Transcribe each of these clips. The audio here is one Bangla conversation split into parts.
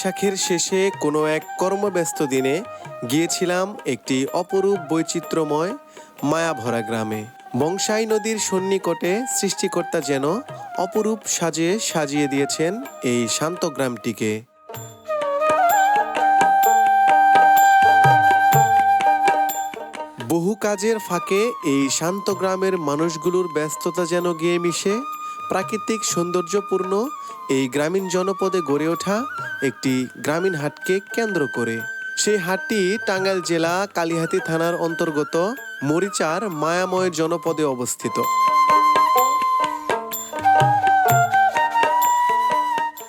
বৈশাখের শেষে কোনো এক কর্মব্যস্ত দিনে গিয়েছিলাম একটি অপরূপ বৈচিত্র্যময় মায়াভরা গ্রামে। বংশাই নদীর সন্নিকটে সৃষ্টিকর্তা যেন অপরূপ সাজে সাজিয়ে দিয়েছেন এই শান্ত গ্রামটিকে। বহু কাজের ফাঁকে এই শান্ত গ্রামের মানুষগুলোর ব্যস্ততা যেন গিয়ে মিশে প্রাকৃতিক সৌন্দর্যপূর্ণ এই গ্রামীণ জনপদে গড়ে ওঠা একটি গ্রামীণ হাটকে কেন্দ্র করে। সেই হাটটি টাঙ্গাইল জেলা কালিহাতী থানার অন্তর্গত মরিচার মায়াময় জনপদে অবস্থিত।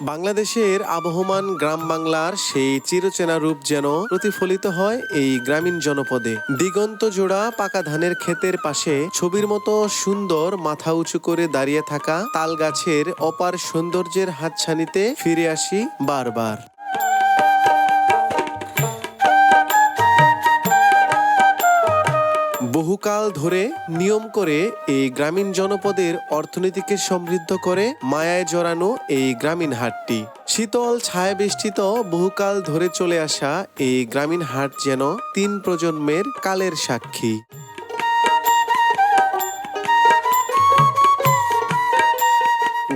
বাংলাদেশের আবহমান গ্রাম বাংলার সেই চিরচেনা রূপ যেন প্রতিফলিত হয় এই গ্রামীণ জনপদে। দিগন্ত জোড়া পাকা ধানের ক্ষেতের পাশে ছবির মতো সুন্দর মাথা উঁচু করে দাঁড়িয়ে থাকা তাল গাছের অপার সৌন্দর্যের হাতছানিতে ফিরে আসি বারবার। বহুকাল ধরে নিয়ম করে এই গ্রামীণ জনপদের অর্থনীতিকে সমৃদ্ধ করে মায়ায় জড়ানো এই গ্রামীণ হাটটি। শীতল ছায়া বেষ্টিত বহুকাল ধরে চলে আসা এই গ্রামীণ হাট যেন 3 প্রজন্মের কালের সাক্ষী।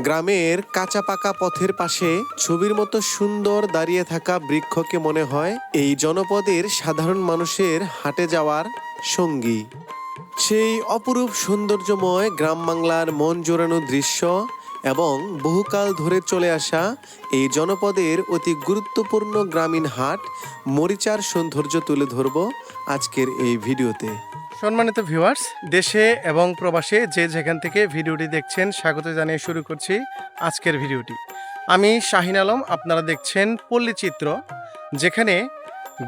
গ্রামের কাঁচা পাকা পথের পাশে ছবির মতো সুন্দর দাঁড়িয়ে থাকা বৃক্ষকে মনে হয় এই জনপদের সাধারণ মানুষের হাটে যাওয়ার সঙ্গী। সেই অপরূপ সৌন্দর্যময় গ্রাম বাংলার মন জোড়ানো দৃশ্য এবং বহুকাল ধরে চলে আসা এই জনপদের অতি গুরুত্বপূর্ণ গ্রামীণ হাট মরিচার সৌন্দর্য তুলে ধরব আজকের এই ভিডিওতে। সম্মানিত ভিউয়ার্স, দেশে এবং প্রবাসে যে যেখান থেকে ভিডিওটি দেখছেন স্বাগত জানিয়ে শুরু করছি আজকের ভিডিওটি। আমি শাহিন আলম, আপনারা দেখছেন পল্লীচিত্র, যেখানে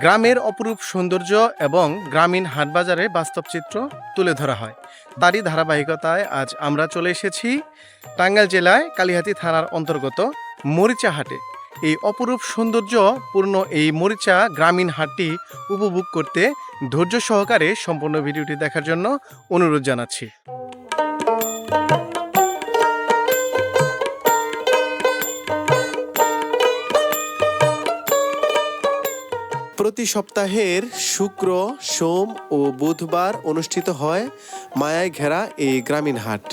গ্রামের অপরূপ সৌন্দর্য এবং গ্রামীণ হাটবাজারের বাস্তব চিত্র তুলে ধরা হয়। তারই ধারাবাহিকতায় আজ আমরা চলে এসেছি টাঙ্গাইল জেলায় কালিহাতী থানার অন্তর্গত মরিচা হাটে। এই অপরূপ সৌন্দর্যপূর্ণ এই মরিচা গ্রামীণ হাটটি উপভোগ করতে ধৈর্য সহকারে সম্পূর্ণ ভিডিওটি দেখার জন্য অনুরোধ জানাচ্ছি। প্রতি সপ্তাহের শুক্র, সোম ও বুধবার অনুষ্ঠিত হয় মায়ায় ঘেরা এই গ্রামীণ হাট।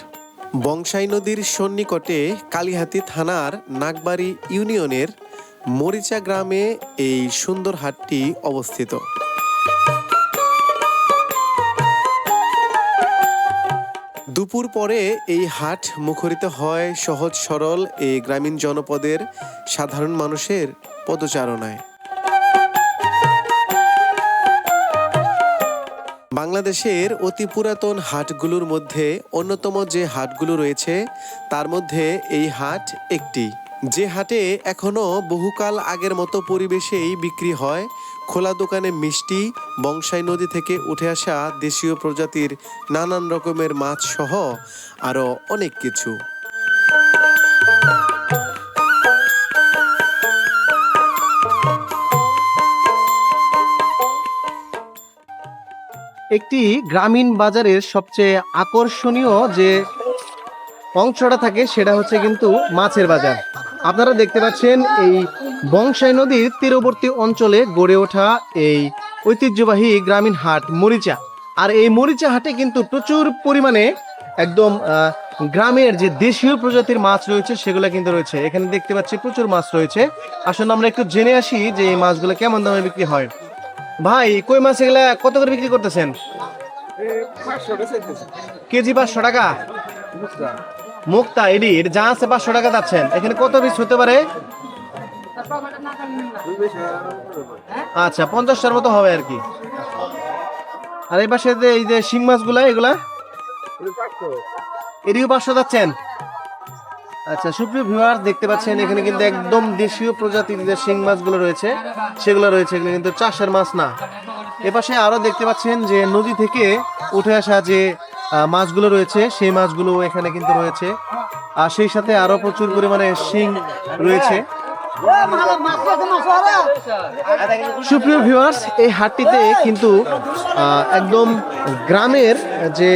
বংশাই নদীর সন্নিকটে কালিহাতী থানার নাগবাড়ি ইউনিয়নের মরিচা গ্রামে এই সুন্দর হাটটি অবস্থিত। দুপুর পরে এই হাট মুখরিত হয় সহজ সরল এই গ্রামীণ জনপদের সাধারণ মানুষের পদচারণায়। বাংলাদেশের অতি পুরাতন হাটগুলোর মধ্যে অন্যতম যে হাটগুলো রয়েছে তার মধ্যে এই হাট একটি, যে হাটে এখনো বহুকাল আগের মতো পরিবেশেই বিক্রি হয় খোলা দোকানে মিষ্টি, বংশাই নদী থেকে উঠে আসা দেশীয় প্রজাতির নানান রকমের মাছ সহ আরো অনেক কিছু। একটি গ্রামীণ বাজারের সবচেয়ে আকর্ষণীয় যে অংশটা থাকে সেটা হচ্ছে কিন্তু মাছের বাজার। আপনারা দেখতে পাচ্ছেন এই বংশাই নদীর তীরবর্তী অঞ্চলে গড়ে ওঠা এই ঐতিহ্যবাহী গ্রামীণ হাট মরিচা। আর এই মরিচা হাটে কিন্তু প্রচুর পরিমাণে একদম গ্রামের যে দেশীয় প্রজাতির মাছ রয়েছে সেগুলো কিন্তু রয়েছে। এখানে দেখতে পাচ্ছি প্রচুর মাছ রয়েছে। আসলে আমরা একটু জেনে আসি যে এই মাছগুলো কেমন দামে বিক্রি হয়। ভাই, কই মাছ এগুলা কত করে বিক্রি করতেছেন? কেজি 500 টাকা। মুক্তা এডি এটা যা আছে 500 টাকা যাচ্ছেন। এখানে কত পিস হতে পারে? আচ্ছা, 50টার মতো হবে আর কি। আর এই পাশে এই যে শিং মাছগুলা, এগুলা এডিও 500 যাচ্ছেন। আচ্ছা, সুপ্রিয় ভিউয়ার, দেখতে পাচ্ছেন এখানে কিন্তু একদম দেশীয় প্রজাতির যে শিং মাছগুলো রয়েছে সেগুলো রয়েছে, এগুলো কিন্তু চাষের মাছ না। এপাশে আরো দেখতে পাচ্ছেন যে নদী থেকে উঠে আসা যে মাছগুলো রয়েছে সেই মাছগুলো এখানে কিন্তু রয়েছে। আর সেই সাথে আরো প্রচুর পরিমাণে শিং রয়েছে। সুপ্রিয় ভিউয়ার্স, এই হাটটিতে কিন্তু একদম গ্রামের যে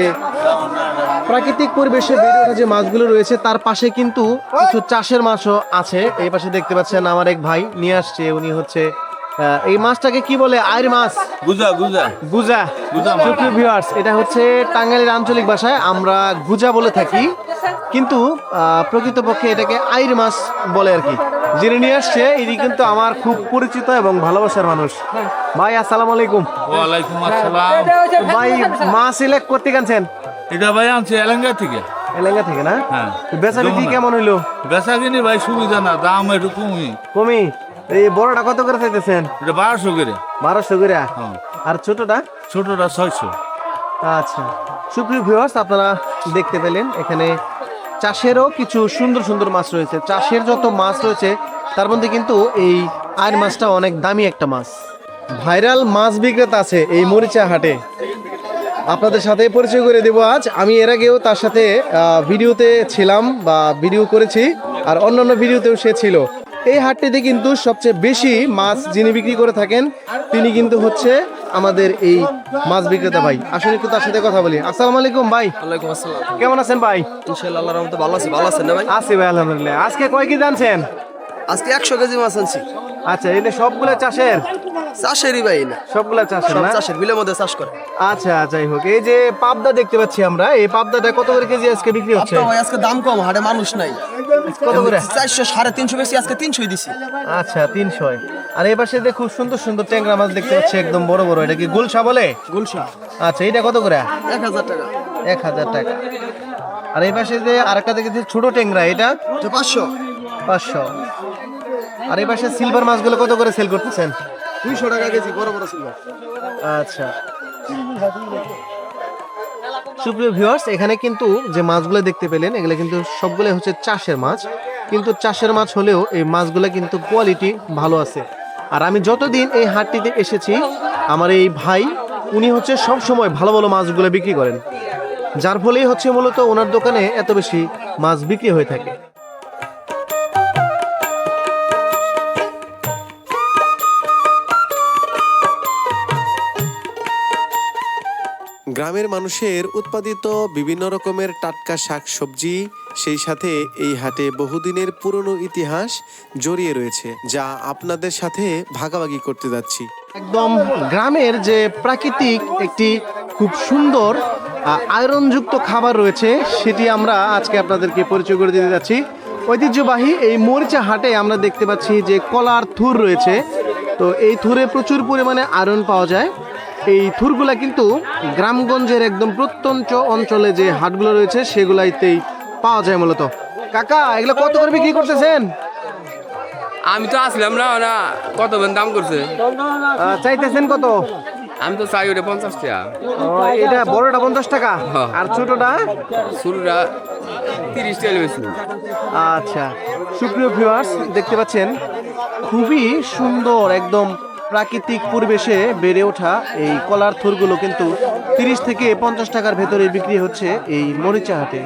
প্রাকৃতিক পরিবেশে বেড়ে ওঠা যে মাছগুলো রয়েছে তার পাশে কিন্তু কিছু চাষের মাছও আছে। এই পাশে দেখতে পাচ্ছেন আমার এক ভাই নিয়ে আসছে, উনি হচ্ছে এই মাছটাকে কি বলে, আইর মাছ, গুজা গুজা গুজা। গুজা মাছ। সুপ্রিয় ভিউয়ার্স, এটা হচ্ছে টাঙ্গাইলের আঞ্চলিক ভাষায় আমরা গুজা বলে থাকি, কিন্তু প্রকৃতপক্ষে এটাকে আইর মাছ বলে আর কি। যিনি নিয়ে আসছে ইনি কিন্তু আমার খুব পরিচিত এবং ভালোবাসার মানুষ। ভাই আসসালামু আলাইকুম। ওয়ালাইকুম আসসালাম। ভাই মাছ সিলেক্ট করতে গেছেন এটা ভাই আনছি এলাঙ্গা থেকে। এলাকা থেকে না? হ্যাঁ। বেচা বিক্রি যমুনা। কেমন হইলো? বেচা কিনি ভাই সুবিধা না, দাম একটু কমই। কমি। এই বড়টা কত করে চাইতেছেন? এটা 1200 করে। 1200 করে। হ্যাঁ। আর ছোটটা? ছোটটা 600। আচ্ছা, সুপ্রিয় ভিউয়ার্স, আপনারা দেখতে পেলেন এখানে চাষেরও কিছু সুন্দর সুন্দর মাছ রয়েছে। চাষের যত মাছ রয়েছে তার মধ্যে কিন্তু এই আইর মাছটা অনেক দামি একটা মাছ। ভাইরাল মাছ বিক্রেতা আছে এই মরিচা হাটে, আপনাদের সাথে পরিচয় করে দেব আজ। আমি এর আগেও তার সাথে ভিডিওতে ছিলাম বা ভিডিও করেছি, আর অন্যান্য ভিডিওতেও সে ছিল। এই হাটটিতে কিন্তু সবচেয়ে বেশি মাছ যিনি বিক্রি করে থাকেন তিনি কিন্তু হচ্ছে আমাদের এই মাছ বিক্রেতা ভাই। আসলে একটু তার সাথে কথা বলি। আসসালামু আলাইকুম ভাই। ওয়ালাইকুম আসসালাম। কেমন আছেন ভাই? ইনশাআল্লাহ আল্লাহর রহমতে ভালো আছি। ভালো আছেন না ভাই? আছি ভাই আলহামদুলিল্লাহ। আজকে কয় কেজি আনছেন? আজকে 100 কেজি মাছ আনছি। আচ্ছা, এটা সবগুলা চাষের? চাষেরই ভাই না, সবগুলা চাষের সব না? চাষের, বিলের মধ্যে চাষ করে। আচ্ছা, যাই হোক, এই যে পাবদা দেখতে পাচ্ছি আমরা, এই পাবদাটা কত করে কেজি আজকে বিক্রি হচ্ছে? আপনার ভাই আজকে দাম কম, হাটে মানুষ নাই। কত করে? 400 350 বেশি, আজকে 300 দিছি। আচ্ছা, 300। আর এই পাশে যে খুব সুন্দর সুন্দর ট্যাংরা মাছ দেখতে পাচ্ছি, একদম বড় বড়, এটা কি গুলশা বলে? গুলশা আচ্ছা, এটা কত করে? 1000 টাকা। 1000 টাকা। আর এই পাশে যে আরেকটা দেখেছি ছোট ট্যাংরা, এটা তো 500। 500। আর এই পাশে সিলভার মাছগুলো কত করে সেল করতেছেন? 200 টাকা কেজি, বড় বড় সিলভার। আচ্ছা, সুপ্রিয় ভিউয়ার্স, এখানে কিন্তু যে মাছগুলো দেখতে পেলেন এগুলো কিন্তু সবগুলো হচ্ছে চাষের মাছ, কিন্তু চাষের মাছ হলেও এই মাছগুলো কিন্তু কোয়ালিটি ভালো আছে। আর আমি যতদিন এই হাটটিতে এসেছি, আমার এই ভাই উনি হচ্ছে সব সময় ভালো ভালো মাছগুলো বিক্রি করেন, যার ফলেই হচ্ছে মূলত ওনার দোকানে এত বেশি মাছ বিক্রি হয়ে থাকে। গ্রামের মানুষের উৎপাদিত বিভিন্ন রকমের টাটকা শাকসবজি, সেই সাথে এই হাটে বহুদিনের পুরনো ইতিহাস জড়িয়ে রয়েছে, যা আপনাদের সাথে ভাগাভাগি করতে যাচ্ছি। একদম গ্রামের যে প্রাকৃতিক একটি খুব সুন্দর আয়রনযুক্ত খাবার রয়েছে, সেটি আমরা আজকে আপনাদেরকে পরিচয় করে দিতে যাচ্ছি। ঐতিহ্যবাহী এই মরিচা হাটে আমরা দেখতে পাচ্ছি যে কলার থুর রয়েছে। তো এই থুরে প্রচুর পরিমাণে আয়রন পাওয়া যায়। এই থুরগুলা কিন্তু গ্রামগঞ্জের একদম প্রত্যন্ত অঞ্চলে যে হাটগুলো রয়েছে সেগুলাইতেই পাওয়া যায় মূলত। কাকা, এগুলো কত করে বিক্রি করতেছেন? আমি তো আসলাম না, না কত দাম করছে? চাইতেছেন কত? আমি তো চাই ওটা 50 টাকা। এটা বড়টা 50 টাকা, হ্যাঁ। আর ছোটটা? শুরুটা 30 টাকা বেশি। আচ্ছা, সুপ্রিয় ভিউয়ার্স, দেখতে পাচ্ছেন খুবই সুন্দর একদম প্রাকৃতিক পরিবেশে বেড়ে ওঠা এই কলার থুরগুলো কিন্তু 30 থেকে 50 টাকার ভেতরে বিক্রি হচ্ছে এই মরিচা হাটে।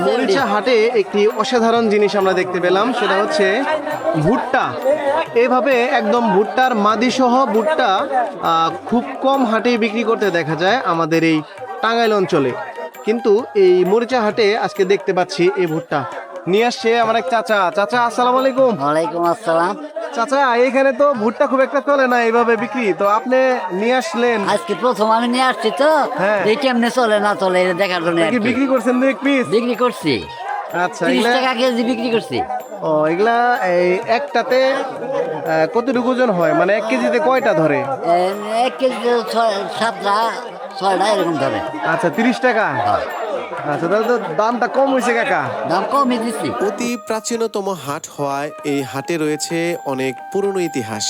মরিচা হাটে একটি অসাধারণ জিনিস আমরা দেখতে পেলাম, সেটা হচ্ছে ভুট্টা। এইভাবে একদম ভুট্টার মাদি সহ ভুট্টা খুব কম হাটে বিক্রি করতে দেখা যায় আমাদের এই টাঙ্গাইল অঞ্চলে, কিন্তু এই মরিচা হাটে আজকে দেখতে পাচ্ছি এই ভুট্টা নিয়ে আসছে আমার এক চাচা। চাচা আসসালামু আলাইকুম। ওয়ালাইকুম আসসালাম। চাচা, এখানে তো ভুট্টা খুব একটা চলে না এইভাবে বিক্রি, তো আপনি নিয়ে আসলেন। আজকে প্রথম আমি নিয়ে আসছি তো, হ্যাঁ। এই কেমনে চলে না চলে এটা দেখার জন্য আর কি কি। বিক্রি করছেন 2 পিস? বিক্রি করছি, আচ্ছা, 30 এগুলা টাকা কেজি বিক্রি করছি। ও, এগুলা এই একটাতে কতটুকু ওজন হয়, মানে 1 কেজিতে কয়টা ধরে? 1 কেজি 7টা 6টা এরকম ধরে। আচ্ছা, 30 টাকা। আচ্ছা, তাহলে তো দামটা কম হয়েছে কাকা। দাম কমই দিচ্ছি। অতি প্রাচীনতম হাট হওয়ায় এই হাটে রয়েছে অনেক পুরনো ইতিহাস।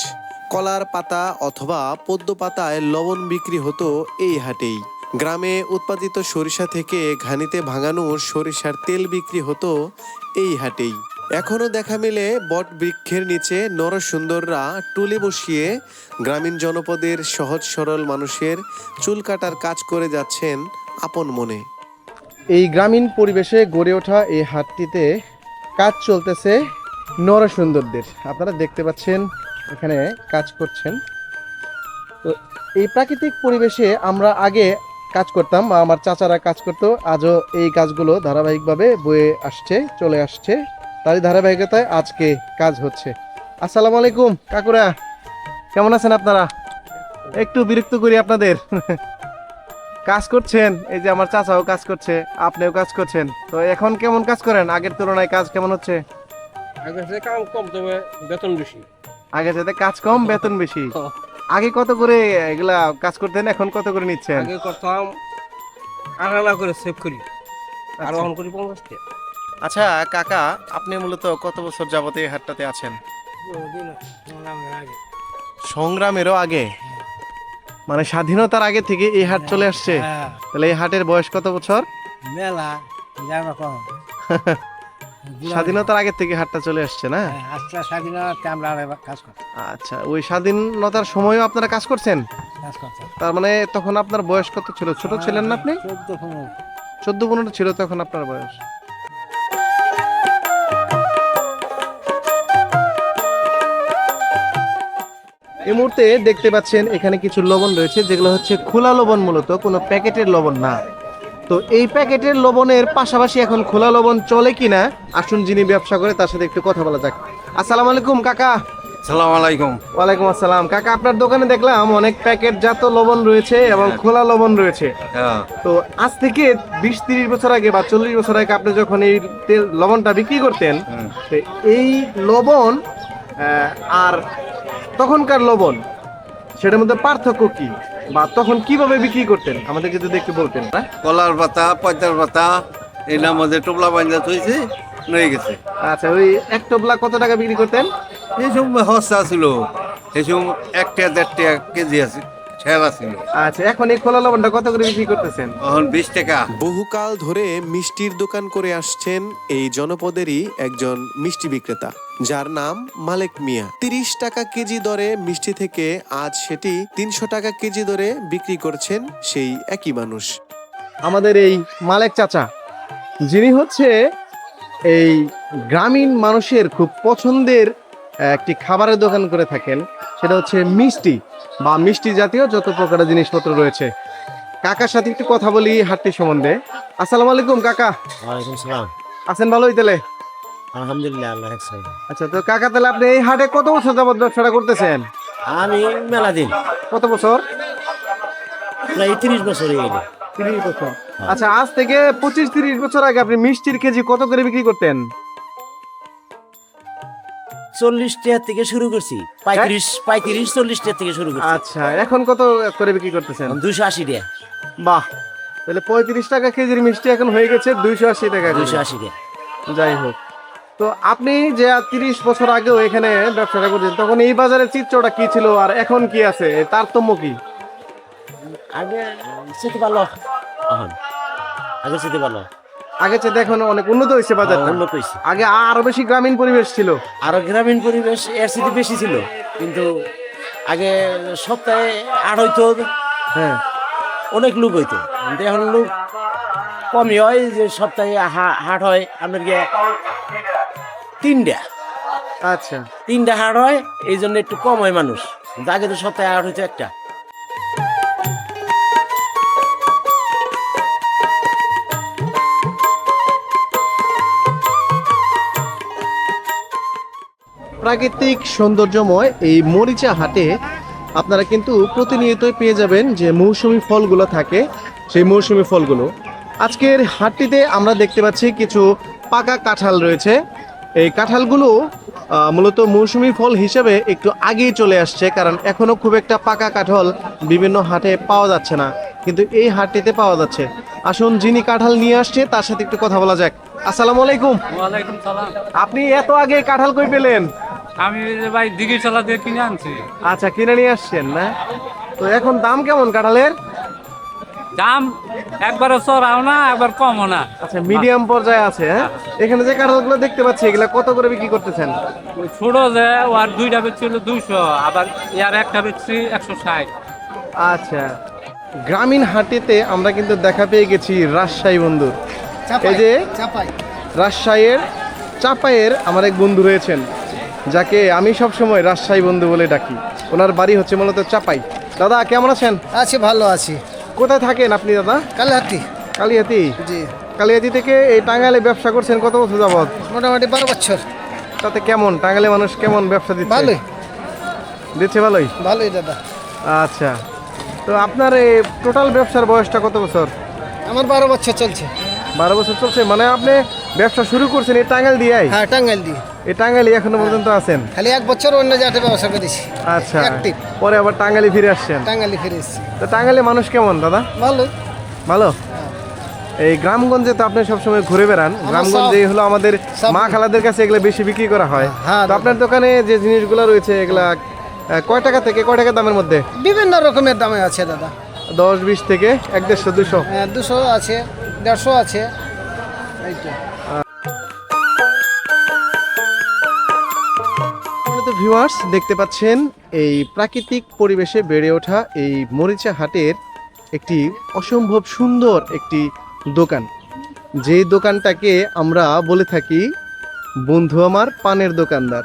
কলার পাতা অথবা পদ্ম পাতায় লবণ বিক্রি হতো এই হাটেই। গ্রামে উৎপাদিত সরিষা থেকে ঘানিতে ভাঙানো সরিষার তেল বিক্রি হতো এই হাটেই। এখনো দেখা মেলে বট বৃক্ষের নিচে নরসুন্দররা টুলি বসিয়ে গ্রামীণ জনপদের সহজ সরল মানুষের চুল কাটার কাজ করে যাচ্ছেন আপন মনে। এই গ্রামীণ পরিবেশে গড়ে ওঠা এই হাটটিতে কাজ চলতেছে নরসুন্দরদের। আপনারা দেখতে পাচ্ছেন এখানে কাজ করছেন। তো এই প্রাকৃতিক পরিবেশে আমরা আগে কাজ করতাম বা আমার চাচারা কাজ করতো, আজও এই কাজগুলো ধারাবাহিকভাবে বয়ে আসছে, চলে আসছে, তারই ধারাবাহিকতায় আজকে কাজ হচ্ছে। আসসালামু আলাইকুম কাকুরা, কেমন আছেন আপনারা? একটু বিরক্ত করি আপনাদের। কাজ করছেন, এই যে আমার চাচাও কাজ করছে, আপনিও কাজ করছেন, তো এখন কেমন কাজ করেন? আগের তুলনায় কাজ কেমন হচ্ছে? আগে কাম কম, তবে বেতন বেশি। আগে যাতে কাজ কম বেতন বেশি। আগে কত করে এগুলা কাজ করতেন, এখন কত করে নিচ্ছেন? আগে করতাম 8 করে সেভ করি, আর অন করি 50 টাকা। আচ্ছা কাকা, আপনি মূলত কত বছর যাবত এই হাটটাতে আছেন? সংগ্রামেরও আগে, মানে স্বাধীনতার আগে থেকে এই হাট চলে আসছে। তাহলে এই হাটের বয়স কত বছর? মেলা জানা কম স্বাধীনতার আগে থেকে হাটটা চলে আসছে না? আজকে স্বাধীনতা আমরা কাজ করতাম আচ্ছা, ওই স্বাধীনতার সময়ও আপনারা কাজ করছেন? কাজ করতাম তার মানে তখন আপনার বয়স কত ছিল? ছোট ছিলেন না আপনি? 14-15 ছিল তখন আপনার বয়স। এই মুহূর্তে দেখতে পাচ্ছেন এখানে কিছু লবণ রয়েছে, যেগুলো হচ্ছে খোলা লবণ, মূলত কোনো প্যাকেটের লবণ না। তো এই প্যাকেটের লবণের পাশাপাশি এখন খোলা লবণ চলে কিনা, আসুন যিনি ব্যবসা করে তার সাথে একটু কথা বলা যাক। আসসালামু আলাইকুম কাকা। সালাম আলাইকুম। ওয়ালাইকুম আসসালাম। কাকা, আপনার দোকানে দেখলাম অনেক প্যাকেটজাত লবণ রয়েছে এবং খোলা লবণ রয়েছে। তো আজ থেকে 20-30 বছর আগে বা 40 বছর আগে আপনি যখন এই তেল লবণটা বিক্রি করতেন, তো এই লবণ আর তখনকার লবণ, সেটার মধ্যে পার্থক্য কি, বা তখন কিভাবে বিক্রি করতেন আমাদেরকে যদি একটু বলতেন। কলার পাতা, পয়তার পাতা, এই নাম মধ্যে টোপলা বান্ধা থইছে, নয়ে গেছে। আচ্ছা, ওই এক টোপলা কত টাকা বিক্রি করতেন? এই সময় হস্তা ছিল, এই সময় 1-1.5 টাকা কেজি আছে, ছেঁড়া ছিল। আচ্ছা, এখন এই খোলা লবণটা কত করে বিক্রি করতেছেন? এখন 20 টাকা। বহুকাল ধরে মিষ্টির দোকান করে আসছেন এই জনপদেরই একজন মিষ্টি বিক্রেতা, যার নাম মালেক মিয়া। 30 টাকা কেজি দরে মিষ্টি থেকে আজ সেটি 300 টাকা কেজি দরে বিক্রি করছেন সেই একই মানুষ। আমাদের এই মালেক চাচা, যিনি হচ্ছে এই গ্রামীণ মানুষের খুব পছন্দের একটি খাবারের দোকান করে থাকেন, সেটা হচ্ছে মিষ্টি বা মিষ্টি জাতীয় যত প্রকারের জিনিসপত্র রয়েছে। কাকার সাথে একটু কথা বলি হাটটি সম্বন্ধে। আসসালামু আলাইকুম কাকা। ওয়ালাইকুম সালাম। আছেন ভালোই তাহলে? আলহামদুলিল্লাহ, আল্লাহ রাখছে। আচ্ছা, তো কাকা তাহলে আপনি এই হাটে কত বছর যাবত ব্যবসাটা করতেছেন? আমি মেলা দিন, কত বছর? প্রায় 30 বছর হয়ে গেল। 30 বছর। আচ্ছা, আজ থেকে 25-30 বছর আগে আপনি মিষ্টির কেজি কত করে বিক্রি করতেন? 40 টাকা থেকে শুরু করছি, 35-40 টাকা থেকে শুরু করছি। আচ্ছা, এখন কত করে বিক্রি করতেছেন? 280 টাকা। বাহ, তাহলে 35 টাকা কেজির মিষ্টি এখন হয়ে গেছে 280 টাকা কেজি। 280 টাকা। যাই হোক, তো আপনি যে 30 বছর আগেও এখানে ব্যবসাটা করছেন, তখন এই বাজারের চিত্রটা কি ছিল আর এখন কি আছে, তারতম্য কি? আগে সেটি ভালো, এখন আগে সেটি ভালো, আগে চেয়ে এখন অনেক উন্নত হয়েছে বাজারটা। উন্নত হয়েছে। আগে আরো বেশি গ্রামীণ পরিবেশ ছিল। আরো গ্রামীণ পরিবেশ এর সাথে বেশি ছিল, কিন্তু আগে সপ্তাহে 8 হইতো, হ্যাঁ, অনেক লোক হইতো, কিন্তু এখন লোক কমই হয়। যে সপ্তাহে হাট হয় আপনার গিয়ে 3টা আচ্ছা, 3টা হাট হয়, এই জন্য একটু কম হয় মানুষ। আগে তো সপ্তাহে হাট হইতো একটা। প্রাকৃতিক সৌন্দর্যময় এই মরিচা হাটে আপনারা কিন্তু প্রতিনিয়তই পেয়ে যাবেন যে মৌসুমী ফলগুলো থাকে, সেই মৌসুমী ফলগুলো। আজকের হাটটিতে আমরা দেখতে পাচ্ছি কিছু পাকা কাঁঠাল রয়েছে। এই কাঁঠালগুলো মূলত মৌসুমী ফল হিসেবে একটু আগেই চলে আসছে, কারণ এখনো খুব একটা পাকা কাঁঠাল বিভিন্ন হাটে পাওয়া যাচ্ছে না, কিন্তু এই হাটটিতে পাওয়া যাচ্ছে। আসুন, যিনি কাঁঠাল নিয়ে আসছে তার সাথে একটু কথা বলা যাক। আসসালামু আলাইকুম। ওয়ালাইকুম সালাম। আপনি এত আগে কাঁঠাল কই পেলেন? আমি ভাই দিঘির চালা দিয়ে কিনে আনছি। আচ্ছা, কিনে নিয়ে আসছেন না? তো এখন দাম কেমন কাঁঠালের? দাম একবারও চড়াও না, একবার কমও না। আচ্ছা, মিডিয়াম পর্যায়ে আছে। হ্যাঁ, এখানে যে কাঁঠালগুলো দেখতে পাচ্ছি, এগুলা কত করে বিক্রি করতেছেন? ছোট যে আর 2টা বেচছি 200, আবার ইয়ার একটা বেচছি 160। আচ্ছা, গ্রামীণ হাটিতে আমরা কিন্তু দেখা পেয়ে গেছি রাজশাহী বন্ধুর। এই যে রাজশাহীর চাপাইয়ের আমার এক বন্ধু রয়েছেন, যাকে আমি সব সময় রাজশাহী বন্ধু বলে ডাকি। ওনার বাড়ি হচ্ছে মূলত চাপাই। দাদা কেমন আছেন? আছি ভালো আছি। কোথায় থাকেন আপনি দাদা? কালহাটি। কালিয়াতি। জি। কালিয়াতি থেকে এই টাঙ্গাইলে ব্যবসা করছেন কত বছর যাবত? মোটামুটি 12 বছর। তাতে কেমন টাঙ্গাইলে মানুষ কেমন ব্যবসা দিচ্ছে? ভালোই দিচ্ছে ভালোই। ভালোই দাদা। আচ্ছা, তো আপনার এই টোটাল ব্যবসার বয়সটা কত বছর? আমার 12 বছর চলছে। 12 বছর চলছে, মানে আপনি ব্যবসা শুরু করছেন এই টাঙ্গাইল দিয়েই? হ্যাঁ টাঙ্গাইল দি। এই টাঙ্গাইলে এখনো পর্যন্ত আছেন? খালি 1 বছর অন্য জায়গাতে ব্যবসা করেছি। আচ্ছা, Active। পরে আবার টাঙ্গাইলে ফিরে আসছেন? টাঙ্গাইলে ফিরে এসেছি। তো টাঙ্গাইলে মানুষ কেমন দাদা? ভালো। ভালো। এই গ্রামগঞ্জে তো আপনি সবসময় ঘুরে বেড়ান, গ্রামগঞ্জে হলো আমাদের মা খালাদের কাছে এগুলো বেশি বিক্রি করা হয়। হ্যাঁ, তো আপনার দোকানে যে জিনিসগুলো রয়েছে এগুলা কয় টাকা থেকে কয় টাকা দামের মধ্যে? বিভিন্ন রকমের দামে আছে দাদা। 10, 20 থেকে 150, 200? 200 আছে, 150 আছে। এইটা। তো ভিউয়ার্স দেখতে পাচ্ছেন এই প্রাকৃতিক পরিবেশে বেড়ে ওঠা এই মরিচা হাটের একটি অসম্ভব সুন্দর একটি দোকান, যে দোকানটাকে আমরা বলে থাকি বন্ধু আমার পানের দোকানদার।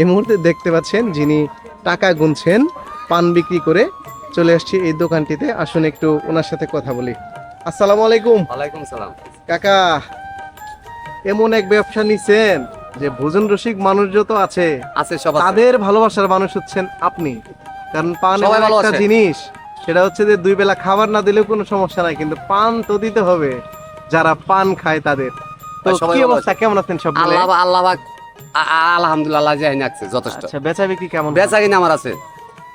এই মুহূর্তে দেখতে পাচ্ছেন যিনি টাকা গুনছেন পান বিক্রি করে চলে আসছি এই দোকানটিতে। আসুন একটু ওনার সাথে কথা বলি। আসসালামু আলাইকুম। ওয়ালাইকুম সালাম। কাকা, এমন এক ব্যবসা নিছেন যে ভোজন রসিক মানুষ যত আছে সব আছে। তাদের ভালোবাসার মানুষ হচ্ছেন আপনি। কারণ পান সবাই এমন একটা ভালোবাসে। জিনিস, সেটা হচ্ছে যে 2 বেলা খাবার না দিলেও কোনো সমস্যা নাই, কিন্তু পান তো দিতে হবে যারা পান খায় তাদের। তো সবাই কি ভালো অবস্থা, কেমন আছেন সব মিলে? আল্লাহ আলহামদুলিল্লাহ যাই নাকছে যথেষ্ট। আচ্ছা, বেচা বিক্রি কেমন? বেচা কিনা আমার আছে,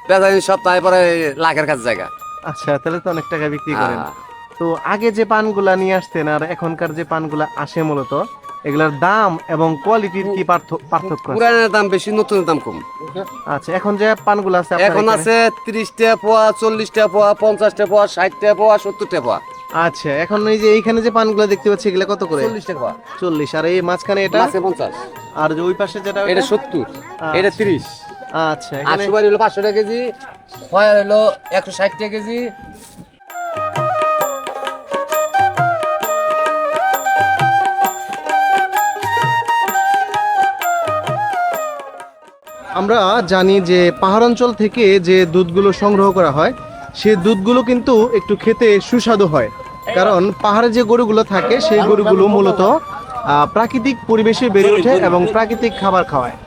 বেচা কিনা সপ্তাহে পরে লাখের কাছে জায়গা। আচ্ছা, তাহলে তো অনেক টাকা বিক্রি করেন। হ্যাঁ। তো আগে যে পানগুলা নিয়ে আসতেন আর এখনকার যে পানগুলা আসে মূলত এগুলার দাম এবং কোয়ালিটির কি পার্থক্য আছে? পুরানের দাম বেশি, নতুনের দাম কম। আচ্ছা, এখন যে পানগুলো আছে আপনার এখন এখানে? আছে 30 টাকা পোয়া, 40 টাকা পোয়া, 50 টাকা পোয়া, 60 টাকা পোয়া, 70 টাকা পোয়া। আচ্ছা, এখন এই যে এইখানে যে পানগুলো দেখতে পাচ্ছি এগুলা কত করে? 40 টাকা পোয়া, 40। আর এই মাঝখানে এটা? মাছে 50। আর যে ওই পাশে যেটা এটা 70, এটা 30। আচ্ছা, আর এখানে সুপারি হলো 500 টাকা কেজি, খয়া হলো 160 টাকা কেজি। আমরা জানি যে পাহাড়াঞ্চল থেকে যে দুধগুলো সংগ্রহ করা হয় সেই দুধগুলো কিন্তু একটু খেতে সুস্বাদু হয়, কারণ পাহাড়ে যে গরুগুলো থাকে সেই গরুগুলো মূলত প্রাকৃতিক পরিবেশে বেড়ে ওঠে এবং প্রাকৃতিক খাবার খাওয়ায়।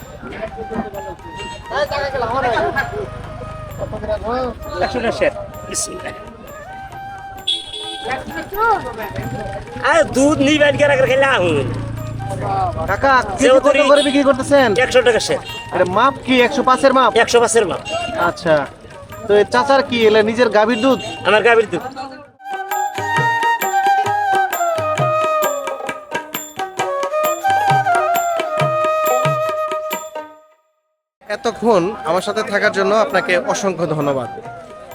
দুধ নিবেন কেন খেলে আহুন কাকা, কেজি কত করে বিক্রি করতেছেন? 100 টাকা সের। আরে মাপ কি 105-এর মাপ? 105-এর মাপ। আচ্ছা, তো এই চাচার কি এলা নিজের গাভীর দুধ? আমার গাভীর দুধ। এতক্ষণ আমার সাথে থাকার জন্য আপনাকে অসংখ্য ধন্যবাদ।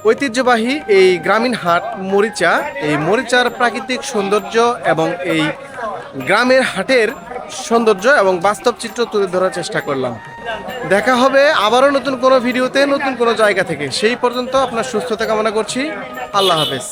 ঐতিহ্যবাহী এই গ্রামীণ হাট মরিচা, এই মরিচার প্রাকৃতিক সৌন্দর্য এবং এই গ্রামের হাটের সৌন্দর্য এবং বাস্তব চিত্র তুলে ধরার চেষ্টা করলাম। দেখা হবে আবারও নতুন কোনো ভিডিওতে, নতুন কোনো জায়গা থেকে। সেই পর্যন্ত আপনার সুস্থতা কামনা করছি। আল্লাহ হাফেজ।